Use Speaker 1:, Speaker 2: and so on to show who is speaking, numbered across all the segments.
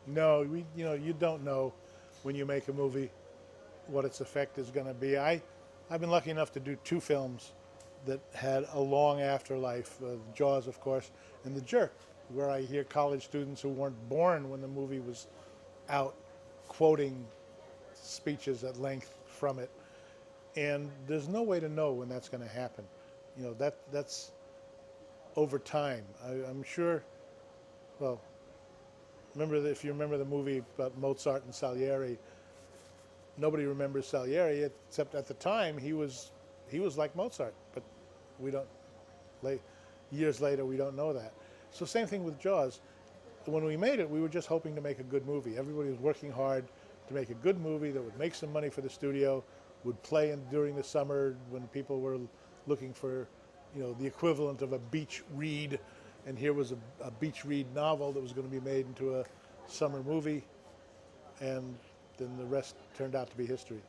Speaker 1: No, you don't know when you make a movie what its effect is going to be. I've been lucky enough to do two films that had a long afterlife. Jaws, of course, and The Jerk, where I hear college students who weren't born when the movie was out quoting speeches at length from it. And there's no way to know when that's going to happen. That's over time. I'm sure. Well, if you remember the movie about Mozart and Salieri, nobody remembers Salieri except at the time he was like Mozart, but we don't. Years later, we don't know that. So same thing with Jaws. When we made it, we were just hoping to make a good movie. Everybody was working hard to make a good movie that would make some money for the studio, would play during the summer when people were looking for, the equivalent of a beach read. And here was a beach read novel that was going to be made into a summer movie, and then the rest turned out to be history.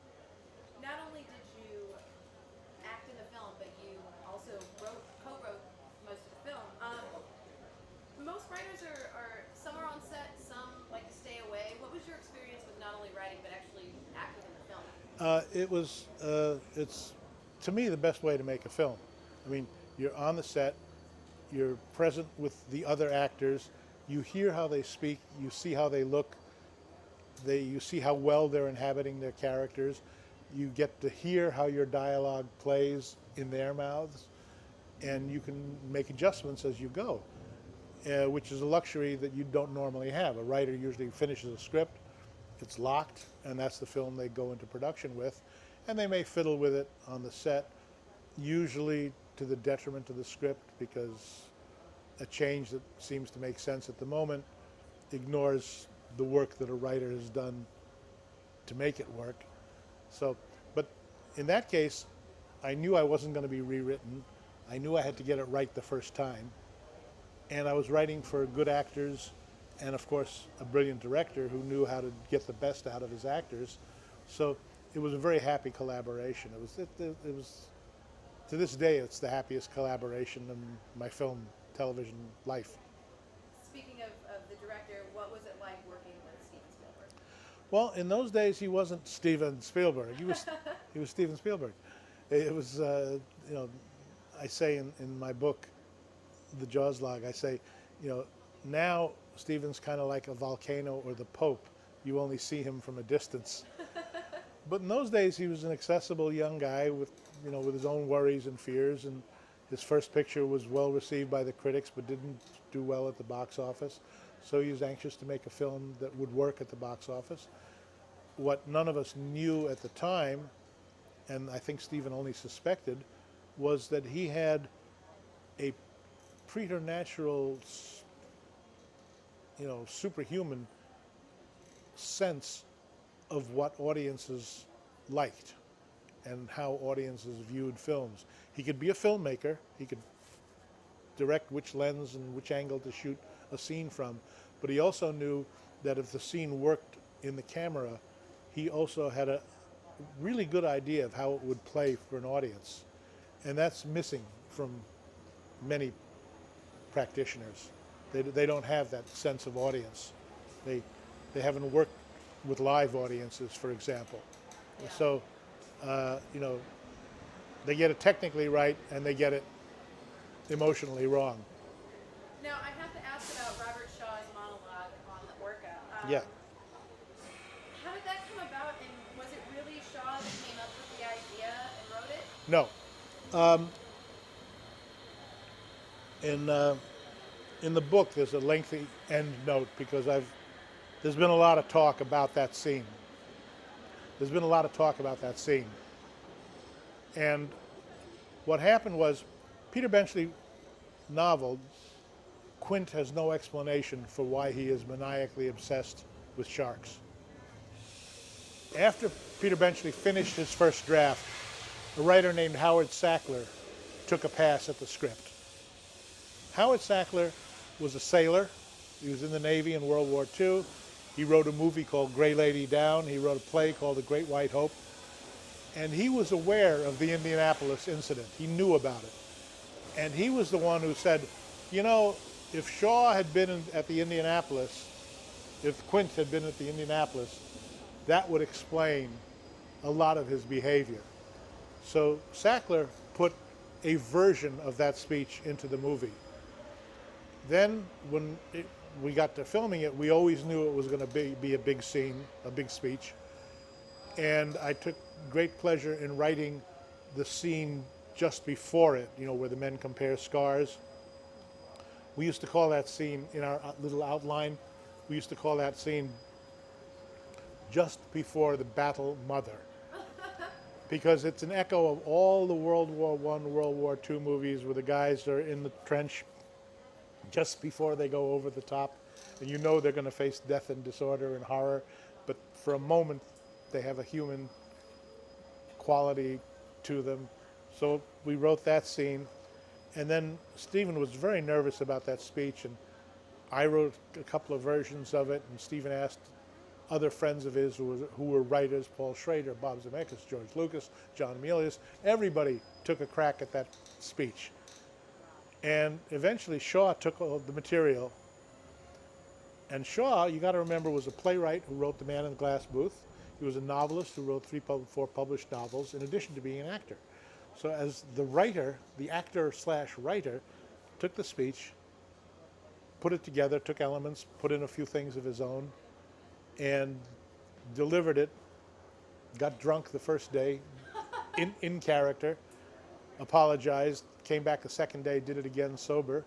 Speaker 2: Not only did you act in the film, but you also co-wrote most of the film. Most writers are some are on set, some like to stay away. What was your experience with not only writing but actually acting in the film?
Speaker 1: It's to me the best way to make a film. I mean, you're on the set, you're present with the other actors, you hear how they speak, you see how they look, you see how well they're inhabiting their characters, you get to hear how your dialogue plays in their mouths, and you can make adjustments as you go, which is a luxury that you don't normally have. A writer usually finishes a script, it's locked, and that's the film they go into production with, and they may fiddle with it on the set, usually to the detriment of the script, because a change that seems to make sense at the moment ignores the work that a writer has done to make it work. So, but in that case, I knew I wasn't going to be rewritten. I knew I had to get it right the first time. And I was writing for good actors and, of course, a brilliant director who knew how to get the best out of his actors. So it was a very happy collaboration. It was to this day, it's the happiest collaboration in my film, television life.
Speaker 2: Speaking of the director, what was it like working with Steven Spielberg?
Speaker 1: Well, in those days, he wasn't Steven Spielberg. He was Steven Spielberg. It was, I say in my book, The Jaws Log, I say, now Steven's kind of like a volcano or the Pope. You only see him from a distance. But in those days, he was an accessible young guy with his own worries and fears, and his first picture was well received by the critics but didn't do well at the box office. So he was anxious to make a film that would work at the box office. What none of us knew at the time, and I think Stephen only suspected, was that he had a preternatural, superhuman sense of what audiences liked and how audiences viewed films. He could be a filmmaker. He could direct which lens and which angle to shoot a scene from, but he also knew that if the scene worked in the camera, he also had a really good idea of how it would play for an audience. And that's missing from many practitioners. They don't have that sense of audience. They haven't worked with live audiences, for example.
Speaker 2: Yeah.
Speaker 1: So, they get it technically right and they get it emotionally wrong.
Speaker 2: Now, I have to ask about Robert Shaw's monologue on the Orca.
Speaker 1: Yeah.
Speaker 2: How did that come about, and was it really Shaw that came up with the idea and wrote it?
Speaker 1: No. In the book, there's a lengthy end note because there's been a lot of talk about that scene. And what happened was, Peter Benchley novel, Quint has no explanation for why he is maniacally obsessed with sharks. After Peter Benchley finished his first draft, a writer named Howard Sackler took a pass at the script. Howard Sackler was a sailor. He was in the Navy in World War II. He wrote a movie called Gray Lady Down. He wrote a play called The Great White Hope. And he was aware of the Indianapolis incident. He knew about it. And he was the one who said, if Shaw had been at the Indianapolis, if Quint had been at the Indianapolis, that would explain a lot of his behavior. So Sackler put a version of that speech into the movie. Then when we got to filming it, we always knew it was going to be a big scene, a big speech. And I took great pleasure in writing the scene just before it, you know, where the men compare scars. We used to call that scene, in our little outline, we used to call that scene just before the battle mother. Because it's an echo of all the World War I, World War II movies where the guys are in the trench just before they go over the top. And you know they're going to face death and disorder and horror, but for a moment they have a human quality to them. So we wrote that scene. And then Stephen was very nervous about that speech, and I wrote a couple of versions of it, and Stephen asked other friends of his who were writers, Paul Schrader, Bob Zemeckis, George Lucas, John Milius. Everybody took a crack at that speech. And eventually Shaw took all the material. And Shaw, you got to remember, was a playwright who wrote The Man in the Glass Booth. He was a novelist who wrote 4 published novels, in addition to being an actor. So as the writer, the actor/writer, took the speech, put it together, took elements, put in a few things of his own, and delivered it, got drunk the first day, in character, apologized, came back the second day, did it again sober,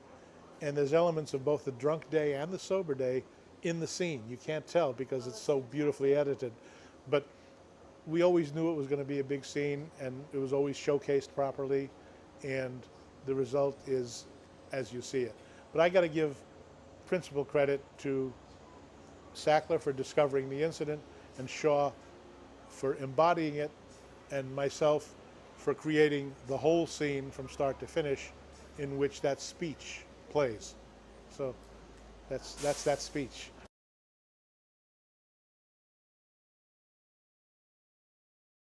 Speaker 1: and there's elements of both the drunk day and the sober day in the scene. You can't tell because it's so beautifully edited, but we always knew it was going to be a big scene, and it was always showcased properly, and the result is as you see it. But I got to give principal credit to Sackler for discovering the incident, and Shaw for embodying it, and myself for creating the whole scene from start to finish in which that speech plays. So that's that speech.